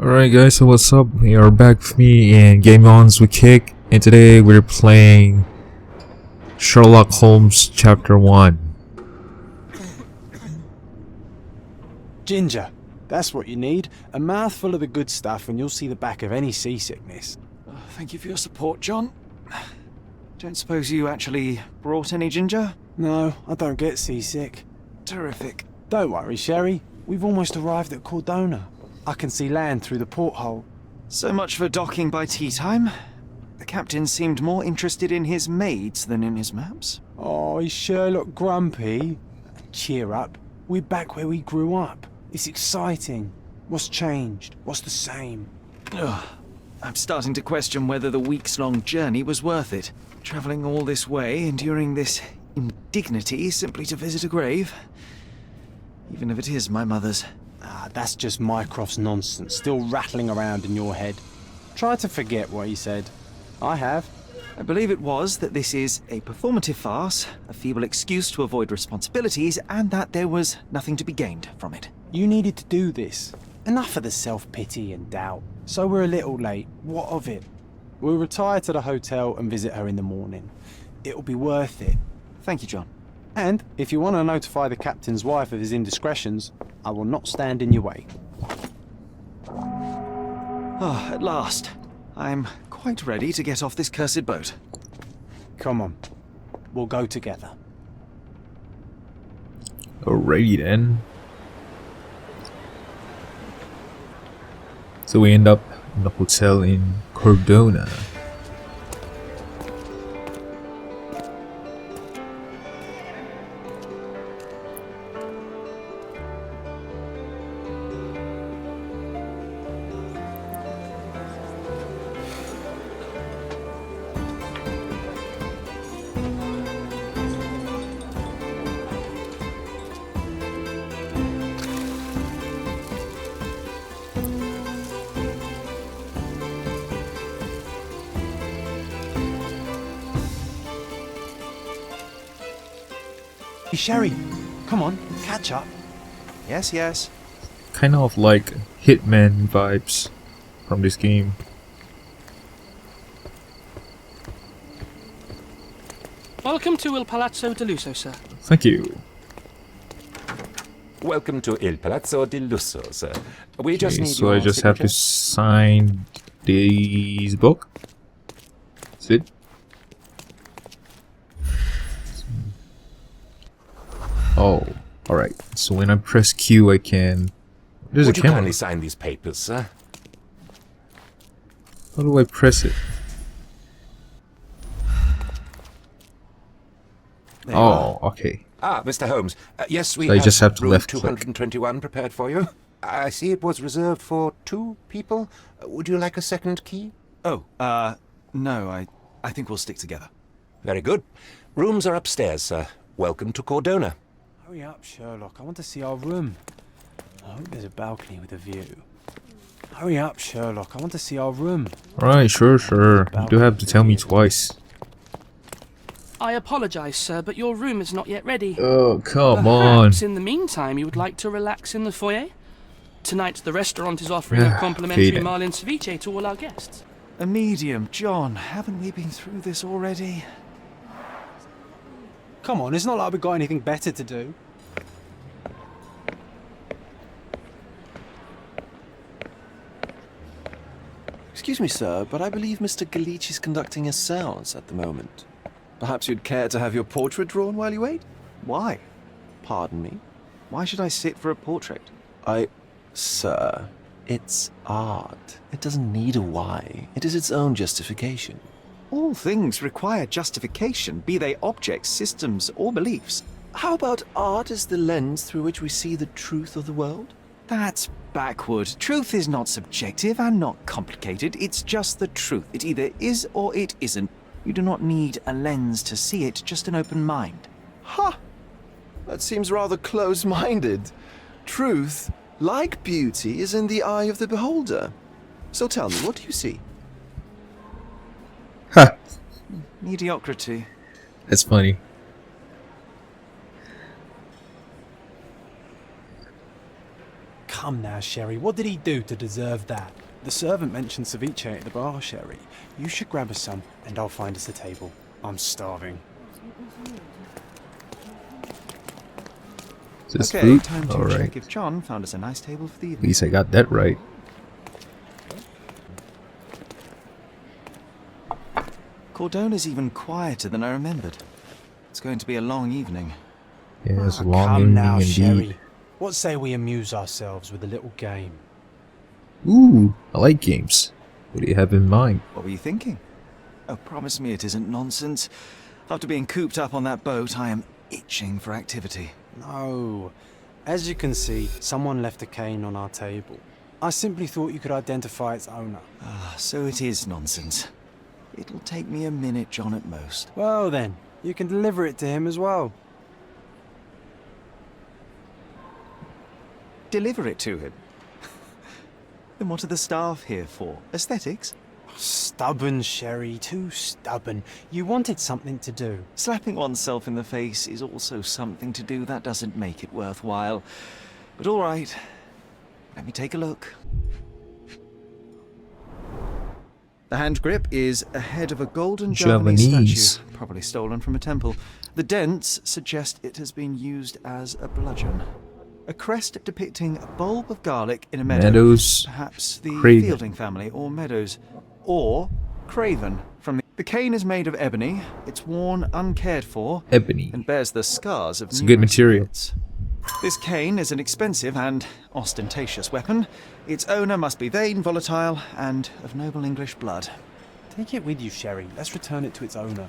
Alright guys, so what's up? We are back with me in Game Ons with Kick, and today we're playing Sherlock Holmes Chapter 1. Ginger, that's what you need. A mouthful of the good stuff and you'll see the back of any seasickness. Oh, thank you for your support, John. Don't suppose you actually brought any ginger? No, I don't get seasick. Terrific. Don't worry, Sherry. We've almost arrived at Cordona. I can see land through the porthole. So much for docking by tea time. The captain seemed more interested in his maids than in his maps. Oh, is Sherlock grumpy? Cheer up. We're back where we grew up. It's exciting. What's changed? What's the same? Ugh. I'm starting to question whether the weeks-long journey was worth it. Travelling all this way, enduring this indignity simply to visit a grave. Even if it is my mother's. Ah, that's just Mycroft's nonsense, still rattling around in your head. Try to forget what he said. I have. I believe it was that this is a performative farce, a feeble excuse to avoid responsibilities, and that there was nothing to be gained from it. You needed to do this. Enough of the self-pity and doubt. So we're a little late. What of it? We'll retire to the hotel and visit her in the morning. It'll be worth it. Thank you, John. And if you want to notify the captain's wife of his indiscretions, I will not stand in your way. Oh, at last. I'm quite ready to get off this cursed boat. Come on. We'll go together. Alrighty then. So we end up in the hotel in Cordona. Hey, Sherry, come on, catch up. Yes, yes. Kind of like Hitman vibes from this game. Welcome to Il Palazzo di Lusso, sir. Thank you. Welcome to Il Palazzo di Lusso, sir. We just Okay, need so your I just have to signature. sign this book. That's it. Oh, alright. So when I press Q, I can. There's a Would you camera. kindly sign these papers, sir? How do I press it? There you are. Oh, okay. Ah, Mr. Holmes. Yes, we So I just have to room left click. 221 prepared for you. I see it was reserved for 2 people. Would you like a second key? Oh, no, I think we'll stick together. Very good. Rooms are upstairs, sir. Welcome to Cordona. Hurry up, Sherlock. I want to see our room. I hope there's a balcony with a view. Hurry up, Sherlock. I want to see our room. Alright, sure. You do have to tell me twice. I apologise, sir, but your room is not yet ready. Oh, come on. Perhaps in the meantime you would like to relax in the foyer? Tonight the restaurant is offering a Okay complimentary then. Marlin ceviche to all our guests. A medium, John. Haven't we been through this already? Come on, it's not like we've got anything better to do. Excuse me, sir, but I believe Mr. Galich is conducting a séance at the moment. Perhaps you'd care to have your portrait drawn while you wait? Why? Pardon me? Why should I sit for a portrait? Sir, it's art. It doesn't need a why. It is its own justification. All things require justification, be they objects, systems, or beliefs. How about art as the lens through which we see the truth of the world? That's backward. Truth is not subjective and not complicated. It's just the truth. It either is or it isn't. You do not need a lens to see it, just an open mind. Ha! That seems rather close-minded. Truth, like beauty, is in the eye of the beholder. So tell me, what do you see? Ha! Mediocrity. That's funny. come now, Sherry. What did he do to deserve that? The servant mentioned ceviche at the bar, Sherry. You should grab us some, and I'll find us a table. I'm starving. Is this Okay, food? time to All check right. if John found us a nice table for the At evening. least I got that right. Cordona's even quieter than I remembered. It's going to be a long evening. Yeah, it's a Ah, long come evening now, indeed. Sherry. What say we amuse ourselves with a little game? Ooh, I like games. What do you have in mind? What were you thinking? Oh, promise me it isn't nonsense. After being cooped up on that boat, I am itching for activity. No. As you can see, someone left a cane on our table. I simply thought you could identify its owner. Ah, so it is nonsense. It'll take me a minute, John, at most. Well then, you can deliver it to him as well. Deliver it to him? Then what are the staff here for? Aesthetics? Stubborn, Sherry, too stubborn. You wanted something to do. Slapping oneself in the face is also something to do. That doesn't make it worthwhile. But all right, let me take a look. The hand grip is a head of a golden Javanese Javanese. statue, probably stolen from a temple. The dents suggest it has been used as a bludgeon. A crest depicting a bulb of garlic in a meadow. Meadows. Perhaps the Craven. Fielding family, or Meadows. Or Craven. The cane is made of ebony. It's worn uncared for Ebony. and bears the scars of It's a good numerous material. hits. This cane is an expensive and ostentatious weapon. Its owner must be vain, volatile, and of noble English blood. Take it with you, Sherry. Let's return it to its owner.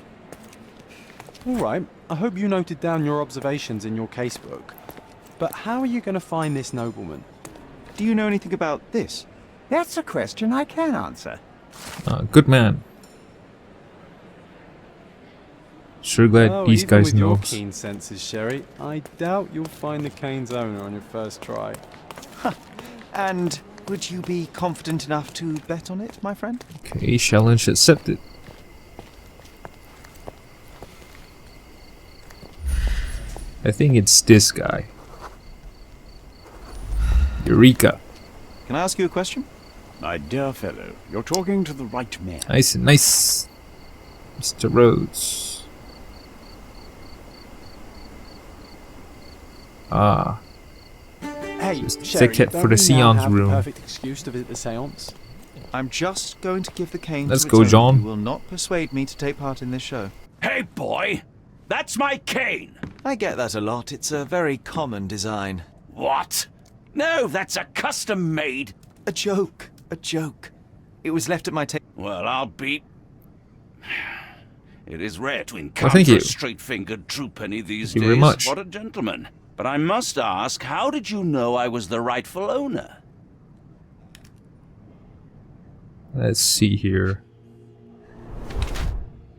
All right. I hope you noted down your observations in your casebook. But how are you going to find this nobleman? Do you know anything about this? That's a question I can answer. Good man. Sure glad Oh, these even guys with know. your keen senses, Sherry, I doubt you'll find the cane's owner on your first try. And would you be confident enough to bet on it, my friend? Okay, challenge accepted. I think it's this guy. Eureka. Can I ask you a question? My dear fellow, you're talking to the right man. Nice and nice. Mr. Rhodes. Ah, Hey, Just Sherry, ticket don't for the we now seance have room. the perfect excuse to visit the seance? I'm just going to give the cane Let's to its go, owner. John. You will not persuade me to take part in this show. Hey, boy! That's my cane! I get that a lot. It's a very common design. What? No, that's a custom-made... A joke. A joke. It was left at my table. Well, I'll be... It is rare to thank encounter you. a straight-fingered true penny these Thank you days. very much. What a gentleman. But I must ask, how did you know I was the rightful owner? let's see here.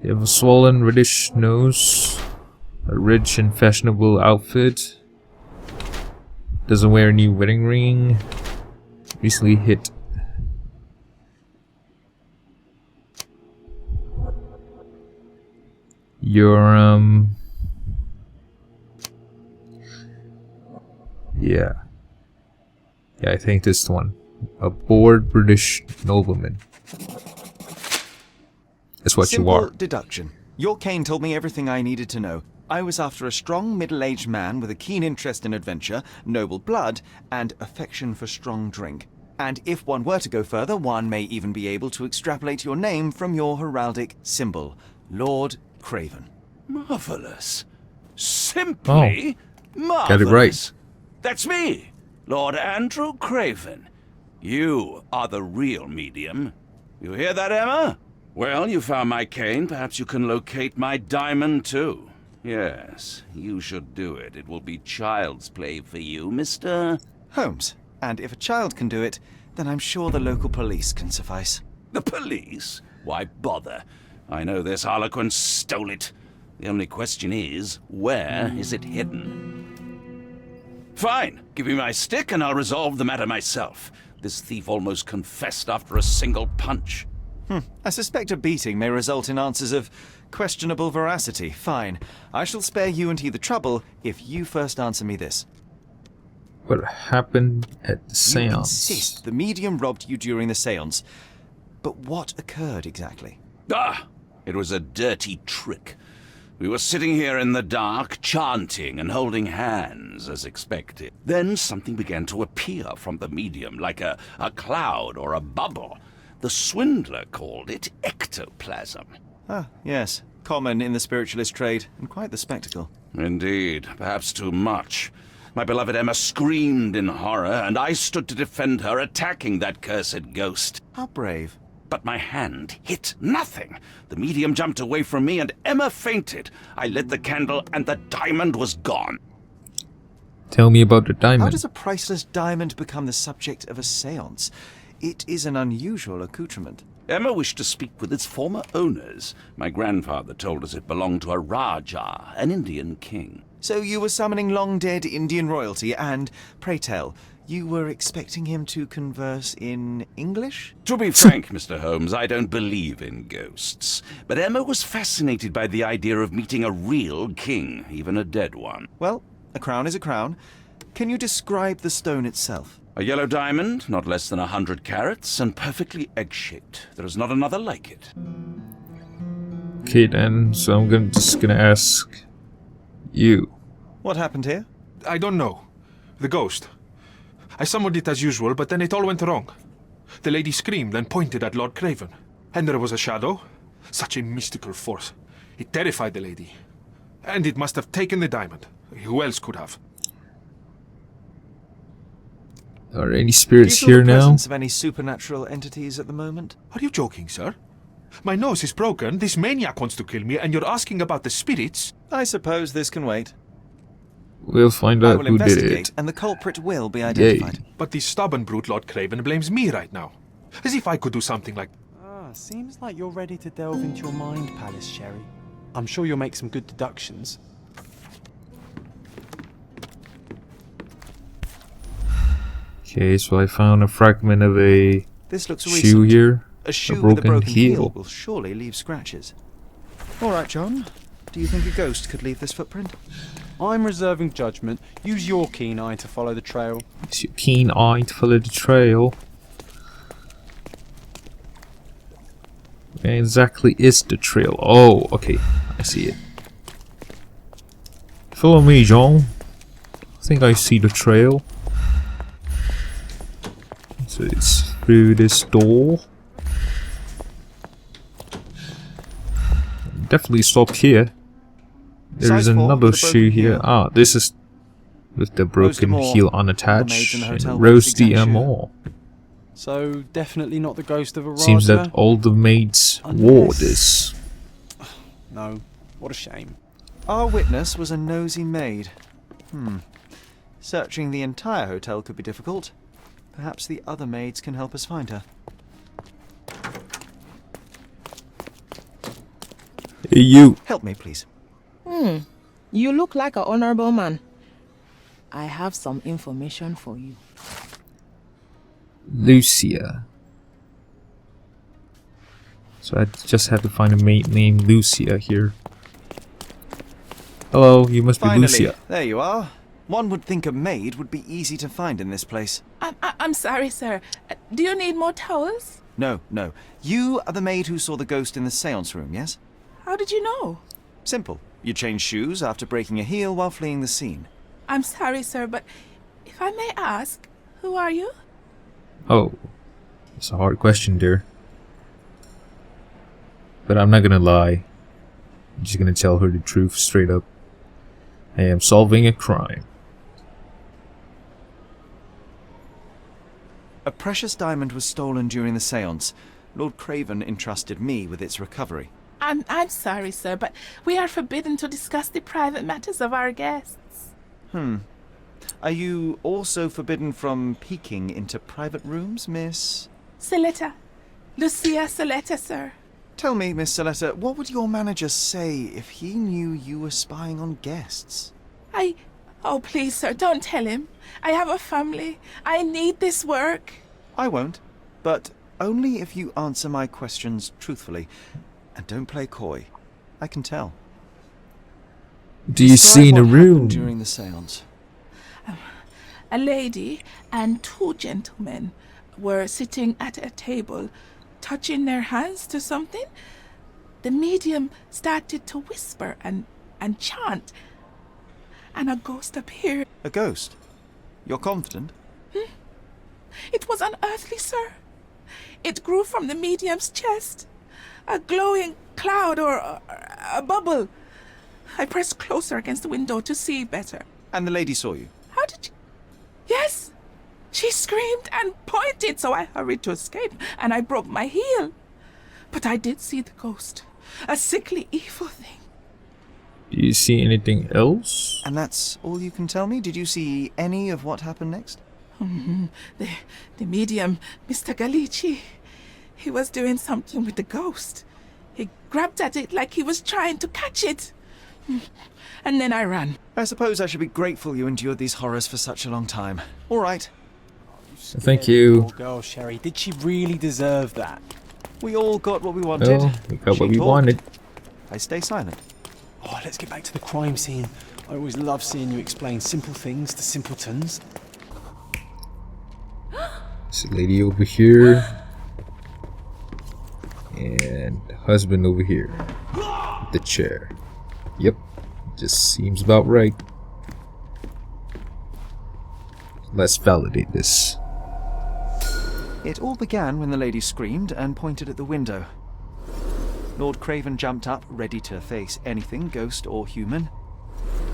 You have a swollen reddish nose, a rich and fashionable outfit. Doesn't wear a new wedding ring. Recently hit. You're yeah. Yeah, I think this one. A bored British nobleman. That's what Simple you are. deduction. Your cane told me everything I needed to know. I was after a strong middle-aged man with a keen interest in adventure, noble blood, and affection for strong drink. And if one were to go further, one may even be able to extrapolate your name from your heraldic symbol, Lord Craven. Marvelous. Simply marvelous. Got it right. That's me, Lord Andrew Craven. You are the real medium. You hear that, Emma? Well, you found my cane. Perhaps you can locate my diamond, too. Yes, you should do it. It will be child's play for you, Mr. Holmes. And if a child can do it, then I'm sure the local police can suffice. The police? Why bother? I know this harlequin stole it. The only question is, where is it hidden? Fine. Give me my stick and I'll resolve the matter myself. This thief almost confessed after a single punch. I suspect a beating may result in answers of questionable veracity. Fine. I shall spare you and he the trouble if you first answer me this. What happened at the You seance? insist the medium robbed you during the seance. But what occurred exactly? Ah! It was a dirty trick. We were sitting here in the dark, chanting and holding hands, as expected. Then something began to appear from the medium, like a cloud or a bubble. The swindler called it ectoplasm. Ah, yes. Common in the spiritualist trade, and quite the spectacle. Indeed, perhaps too much. My beloved Emma screamed in horror, and I stood to defend her, attacking that cursed ghost. How brave. But my hand hit nothing. The medium jumped away from me, and Emma fainted. I lit the candle, and the diamond was gone. Tell me about the How diamond. does a priceless diamond become the subject of a seance? It is an unusual accoutrement. Emma wished to speak with its former owners. My grandfather told us it belonged to a Rajah, an Indian king. So you were summoning long-dead Indian royalty, and, pray tell, you were expecting him to converse in English? To be frank, Mr. Holmes, I don't believe in ghosts. But Emma was fascinated by the idea of meeting a real king, even a dead one. Well, a crown is a crown. Can you describe the stone itself? A yellow diamond, not less than 100 carats, and perfectly egg-shaped. There is not another like it. Okay then, so I'm just gonna ask you. What happened here? I don't know. The ghost. I summoned it as usual, but then it all went wrong. The lady screamed and pointed at Lord Craven. And there was a shadow. Such a mystical force. It terrified the lady. And it must have taken the diamond. Who else could have? Are there any Do spirits you feel here the now? presence of any supernatural entities at the moment? Are you joking, sir? My nose is broken, this maniac wants to kill me, and you're asking about the spirits? I suppose this can wait. We'll find I out will who did investigate, it. and the culprit will be Yay. identified. But the stubborn brute Lord Craven blames me right now. As if I could do something like... Seems like you're ready to delve into your mind palace, Sherry. I'm sure you'll make some good deductions. Okay, so I found a fragment of a This looks shoe recent. here. A shoe with a broken broken heel heel. will surely leave scratches. All right, John. Do you think a ghost could leave this footprint? I'm reserving judgment. Use your keen eye to follow the trail. Use your keen eye to follow the trail. Where exactly is the trail? Oh, okay. I see it. Follow me, John. I think I see the trail. So it's through this door. Definitely stopped here. There is Size 4 another with a broken shoe here. heel. Ah, this is with the broken Moore. heel All the maids unattached. in the And hotel wear this Roasty exact and shoe. more. So, definitely not the ghost of a Rajah? Seems that all the maids wore Unless- this. No. What a shame. Our witness was a nosy maid. Searching the entire hotel could be difficult. Perhaps the other maids can help us find her. Hey, you. Help me, please. You look like an honorable man. I have some information for you. Lucia. So I just have to find a maid named Lucia here. Hello, you must be Finally, Lucia. there you are. One would think a maid would be easy to find in this place. I'm sorry, sir. Do you need more towels? No, no. You are the maid who saw the ghost in the seance room, yes? How did you know? Simple. You changed shoes after breaking a heel while fleeing the scene. I'm sorry, sir, but if I may ask, who are you? Oh, it's a hard question, dear. But I'm not gonna lie. I'm just gonna tell her the truth straight up. I am solving a crime. A precious diamond was stolen during the seance. Lord Craven entrusted me with its recovery. I'm sorry, sir, but we are forbidden to discuss the private matters of our guests. Are you also forbidden from peeking into private rooms, Miss? Saletta. Lucia Saletta, sir. Tell me, Miss Saletta, what would your manager say if he knew you were spying on guests? Oh, please, sir, don't tell him. I have a family. I need this work. I won't, but only if you answer my questions truthfully. And don't play coy. I can tell. Do you see in the Describe what happened room? during the seance? A lady and two gentlemen were sitting at a table, touching their hands to something. The medium started to whisper and chant, and a ghost appeared. A ghost? You're confident? It was unearthly, sir. It grew from the medium's chest. A glowing cloud or a bubble. I pressed closer against the window to see better. And the lady saw you? How did you... Yes! She screamed and pointed, so I hurried to escape, and I broke my heel. But I did see the ghost. A sickly, evil thing. Do you see anything else? And that's all you can tell me? Did you see any of what happened next? The medium, Mr. Galici, he was doing something with the ghost. He grabbed at it like he was trying to catch it. And then I ran. I suppose I should be grateful you endured these horrors for such a long time. All right. Thank you. Poor girl, Sherry. Did she really deserve that? We all got what we wanted. Oh, we got She what we talked. wanted. I stay silent. Oh, let's get back to the crime scene. I always love seeing you explain simple things to simpletons. This lady over here. And husband over here. With the chair. Yep. Just seems about right. Let's validate this. It all began when the lady screamed and pointed at the window. Lord Craven jumped up, ready to face anything, ghost or human.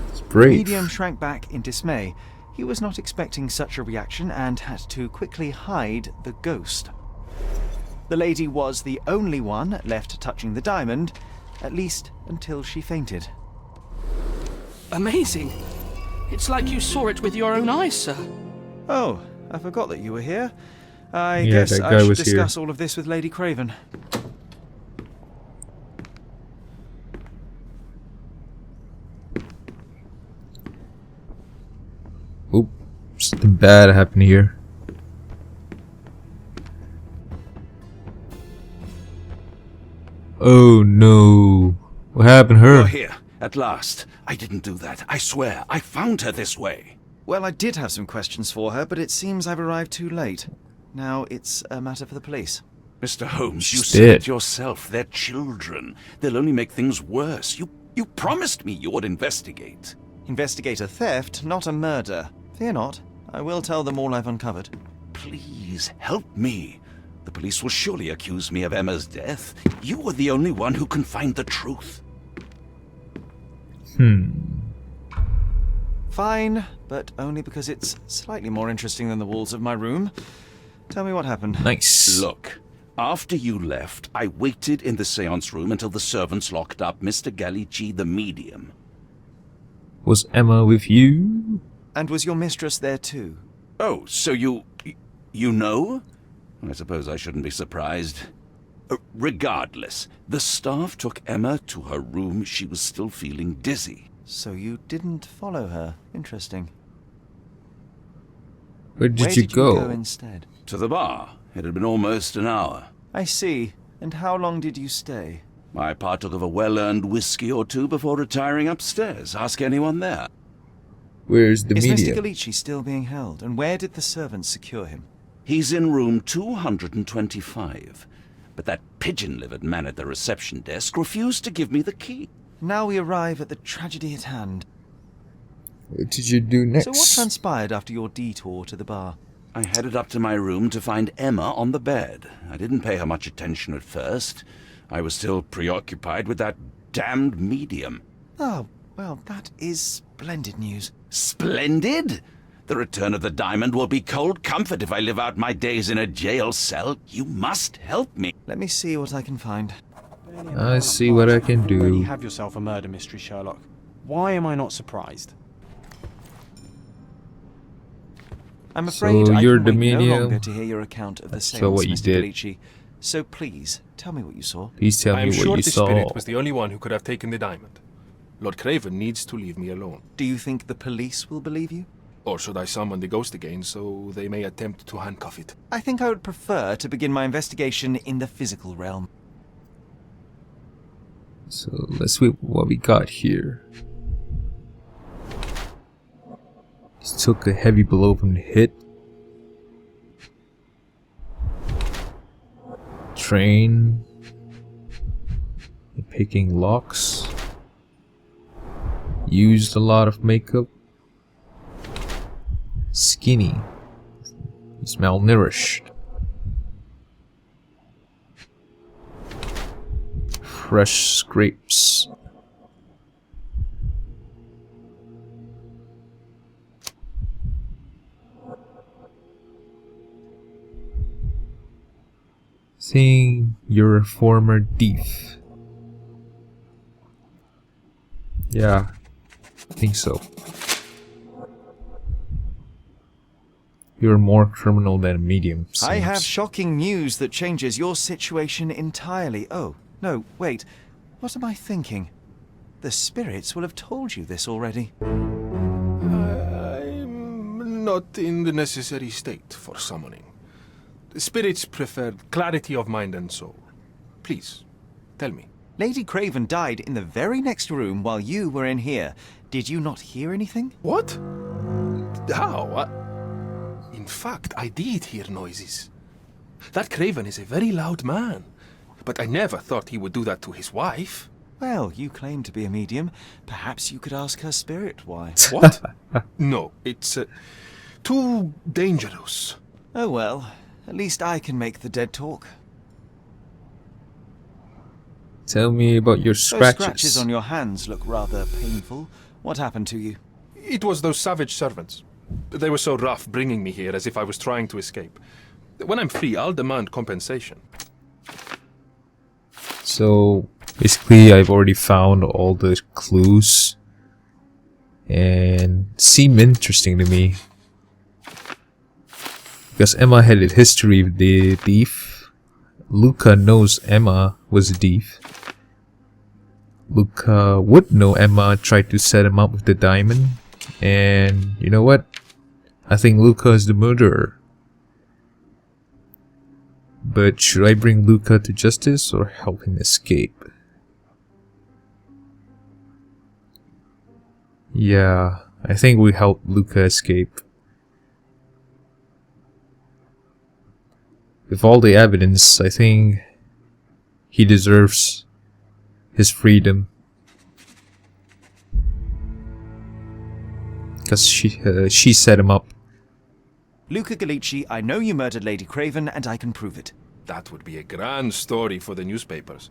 It's The brave. medium shrank back in dismay. He was not expecting such a reaction and had to quickly hide the ghost. The lady was the only one left touching the diamond, at least until she fainted. Amazing. It's like you saw it with your own eyes, sir. Oh, I forgot that you were here. I Yeah, guess that I guy should was here. discuss all of this with Lady Craven. Oop. Something bad happened here. Oh no. What happened to her? You're here, at last. I didn't do that. I swear. I found her this way. Well, I did have some questions for her, but it seems I've arrived too late. Now it's a matter for the police. Mr. Holmes, you She's said dead. it yourself. They're children. They'll only make things worse. You promised me you would investigate. Investigate a theft, not a murder. Fear not. I will tell them all I've uncovered. Please, help me. The police will surely accuse me of Emma's death. You are the only one who can find the truth. Fine, but only because it's slightly more interesting than the walls of my room. Tell me what happened. Nice. Look, after you left, I waited in the seance room until the servants locked up Mr. Galici, the medium. Was Emma with you? And was your mistress there too? Oh, so you know? I suppose I shouldn't be surprised. Regardless, the staff took Emma to her room. She was still feeling dizzy. So you didn't follow her. Interesting. Where did Where you did go? you go instead? To the bar. It had been almost an hour. I see. And how long did you stay? I partook of a well-earned whiskey or two before retiring upstairs. Ask anyone there. Where's the Is Mr. medium? Galici still being held? And where did the servants secure him? He's in room 225. But that pigeon-livered man at the reception desk refused to give me the key. Now we arrive at the tragedy at hand. What did you do next? So what transpired after your detour to the bar? I headed up to my room to find Emma on the bed. I didn't pay her much attention at first. I was still preoccupied with that damned medium. Oh, well, that is splendid news. Splendid? The return of the diamond will be cold comfort if I live out my days in a jail cell. You must help me. Let me see what I can find. I see what I can You already do. have yourself a murder mystery, Sherlock. Why am I not surprised? I'm afraid I you're can the wait no medium. longer to hear your account of the So seance, what you Mr. did. Galici. So please, tell me what you saw. Please tell I me am what sure you the saw. spirit was the only one who could have taken the diamond. Lord Craven needs to leave me alone. Do you think the police will believe you? Or should I summon the ghost again so they may attempt to handcuff it? I think I would prefer to begin my investigation in the physical realm. So let's see what we got here. He took a heavy blow from the hit. Train. Picking locks. Used a lot of makeup. Skinny. He's malnourished. Fresh scrapes. Saying you're a former thief. Yeah, I think so. You're more criminal than a medium, seems. I have shocking news that changes your situation entirely. Oh, no, wait. What am I thinking? The spirits will have told you this already. I'm not in the necessary state for summoning. The spirits prefer clarity of mind and soul. Please, tell me. Lady Craven died in the very next room while you were in here. Did you not hear anything? What? How? In fact, I did hear noises. That Craven is a very loud man. But I never thought he would do that to his wife. Well, you claim to be a medium. Perhaps you could ask her spirit why. What? No, it's too dangerous. Oh well, at least I can make the dead talk. Tell me about your Those scratches. scratches on your hands look rather painful. What happened to you? It was those savage servants. They were so rough bringing me here as if I was trying to escape. When I'm free, I'll demand compensation. So basically I've already found all the clues and seem interesting to me. Because Emma had a history with the thief. Luca knows Emma was a thief. Luca would know Emma tried to set him up with the diamond. And you know what? I think Luca is the murderer. But should I bring Luca to justice or help him escape? Yeah, I think we help Luca escape. With all the evidence, I think he deserves his freedom. Because she set him up. Luca Gallici, I know you murdered Lady Craven, and I can prove it. That would be a grand story for the newspapers.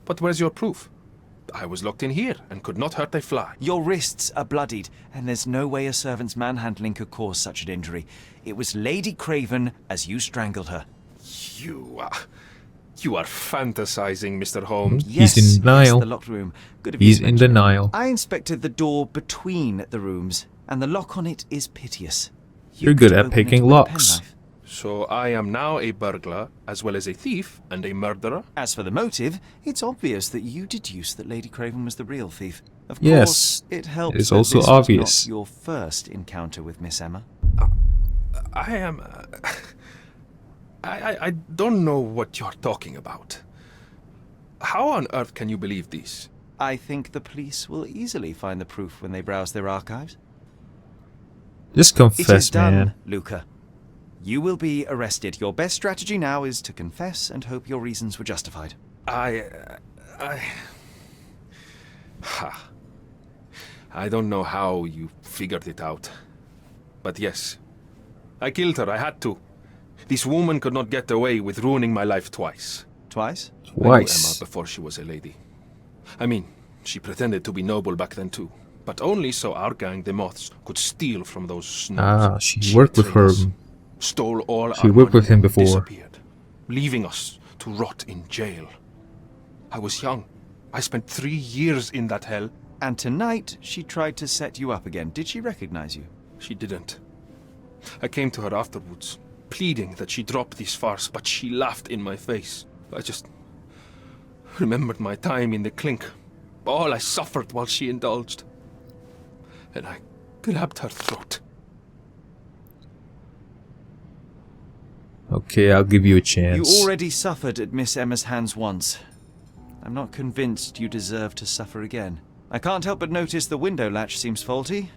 But where's your proof? I was locked in here and could not hurt a fly. Your wrists are bloodied, and there's no way a servant's manhandling could cause such an injury. It was Lady Craven as you strangled her. You are fantasizing, Mr. Holmes. Yes, He's in denial. Yes, the locked room. Good of He's you to in mention. denial. I inspected the door between the rooms, and the lock on it is piteous. You You're good could at open picking it with a locks. penknife. So I am now a burglar, as well as a thief and a murderer? As for the motive, it's obvious that you deduced that Lady Craven was the real thief. Of Yes, course, it helps it is that also this obvious. was not your first encounter with Miss Emma. I am... I don't know what you're talking about. How on earth can you believe this? I think the police will easily find the proof when they browse their archives. Just It confess, is done, man. Luca. You will be arrested. Your best strategy now is to confess and hope your reasons were justified. I don't know how you figured it out. But yes, I killed her. I had to. This woman could not get away with ruining my life twice. Twice? I knew Emma Twice. before she was a lady. I mean, she pretended to be noble back then too. But only so our gang, the Moths, could steal from those snobs. Ah, she worked with betrayed her. us, stole all She our worked with money him and before. disappeared, leaving us to rot in jail. I was young. I spent 3 years in that hell. And tonight, she tried to set you up again. Did she recognize you? She didn't. I came to her afterwards, pleading that she drop this farce, but she laughed in my face. I just remembered my time in the clink, all I suffered while she indulged. And I grabbed her throat. Okay, I'll give you a chance. You already suffered at Miss Emma's hands once. I'm not convinced you deserve to suffer again. I can't help but notice the window latch seems faulty.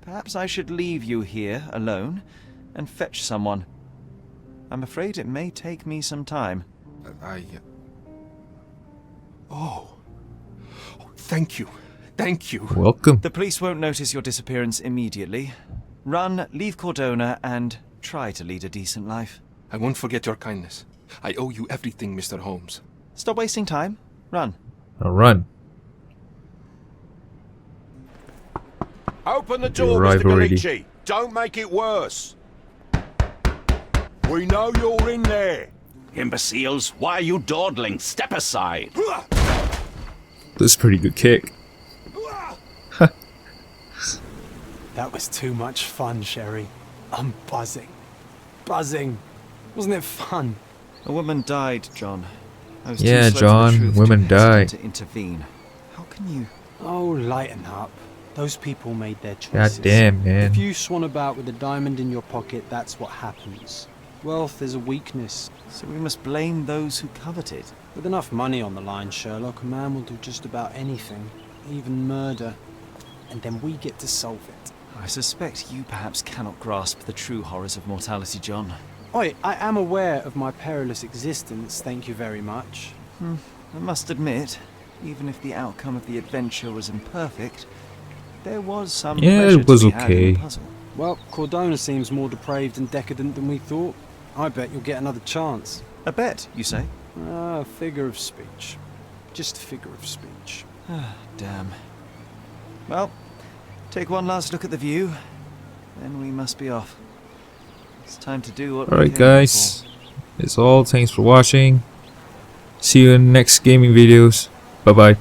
Perhaps I should leave you here alone and fetch someone. I'm afraid it may take me some time. Oh, thank you. Thank you. Welcome. The police won't notice your disappearance immediately. Run, leave Cordona, and try to lead a decent life. I won't forget your kindness. I owe you everything, Mr. Holmes. Stop wasting time. Run. Now run. Open the door, arrive Mr. already. Galici. Don't make it worse. We know you're in there. Imbeciles, why are you dawdling? Step aside. That's a pretty good kick. That was too much fun, Sherry. I'm buzzing. Buzzing. Wasn't it fun? A woman died, John. I was Yeah, too slow for the John, truth women too hesitant die. to intervene. How can you? Oh, lighten up. Those people made their God choices. damn, man. If you swan about with a diamond in your pocket, that's what happens. Wealth is a weakness. So we must blame those who covet it. With enough money on the line, Sherlock, a man will do just about anything, even murder. And then we get to solve it. I suspect you perhaps cannot grasp the true horrors of mortality, John. Oi, I am aware of my perilous existence, thank you very much. I must admit, even if the outcome of the adventure was imperfect, there was some Yeah, pleasure it was to be had in okay. the puzzle. Well, Cordona seems more depraved and decadent than we thought. I bet you'll get another chance. A bet, you say? A figure of speech. Just a figure of speech. Damn. Well, take one last look at the view, then we must be off. It's time to do what we Alright came here guys, that's all. Thanks for watching. See you in the next gaming videos. Bye bye.